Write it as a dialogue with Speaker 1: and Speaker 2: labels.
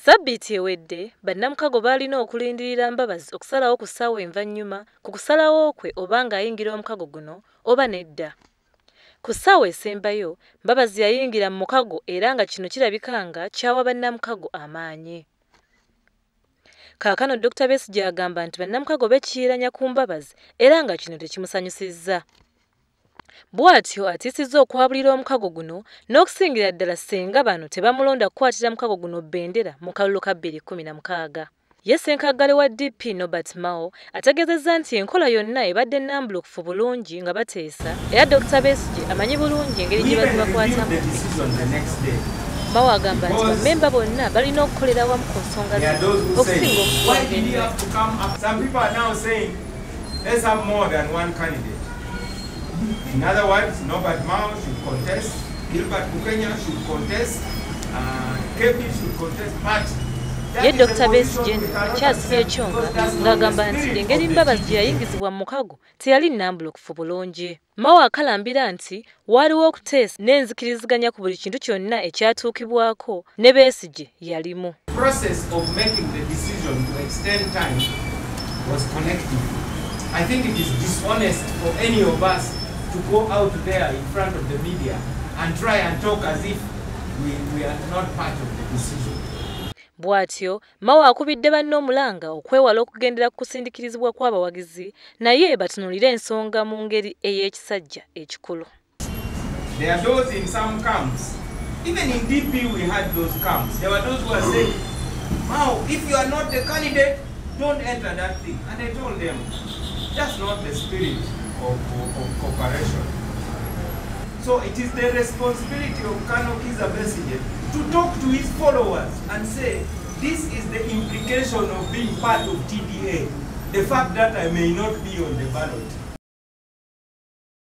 Speaker 1: Sabbiiti ewedde bannamukago baalina okulindirira Mbabazi okusalawo ku ssaawa envannyuma ku kusalawo kwe oba ng'ayingira omukago guno oba nedda. Ku ssaawa esembayo Mbabazi yayingira mu mukago era nga kino kirabika nga kyawa bannamukago amaanyi. Kaakano Dr Besigye agamba nti bannamukago bekiiranya ku Mbabazi era nga kino tekimusanyusizza. Bw'atyo atiisizza okwabulira omukago guno n'okusingira ddala ssenga bano tebamulonda kukwatira mukago guno bbendera mu kalulu ka 2016. Ye Ssenkagale wa DP Norbert Mao ategeezezza nti enkola yonna ebadde nnambulukufu bulungi nga bateesa era Dr Besigye amanyi bulungi engeri gye bazibakwatamu. Mao agamba nti bammemba bonna balina okukolera wamu ku nsonga okusinga
Speaker 2: okusinga. In other words, Norbert Mao should contest, Gilbert Bukenya should contest, Kepi should contest, but
Speaker 1: ye Dr Besigye akyasibye ekyonga ng'agamba nti engeri Mbabazi gye yayingizibwa mu mukago teyali nnambulukufu bulungi. Mao akalambira nti waaliwo okuteesa n'enzikiriziganya ku buli kintu kyonna ekyatuukibwako ne Besigye yalimu.
Speaker 2: The process of making the decision to extend time was collective. I think it is dishonest for any of us to go out there in front of the media and try and talk as if we are not part of the decision.
Speaker 1: Bw'atyo Mao akubidde banne omulanga okwewala okugendera ku kusindikirizibwa kw'abawagizi naye batunuulire ensonga mu ngeri ey'ekisajja ekikulu.
Speaker 2: There are those in some camps. Even in DP we had those camps. There were those who were saying, Mao, if you are not the candidate, don't enter that thing. And I told them, that's not the spirit of cooperation. So it is the responsibility of Dr Kiiza Besigye to talk to his followers and say, this is the implication of being part of TDA, the fact that I may not be on the ballot.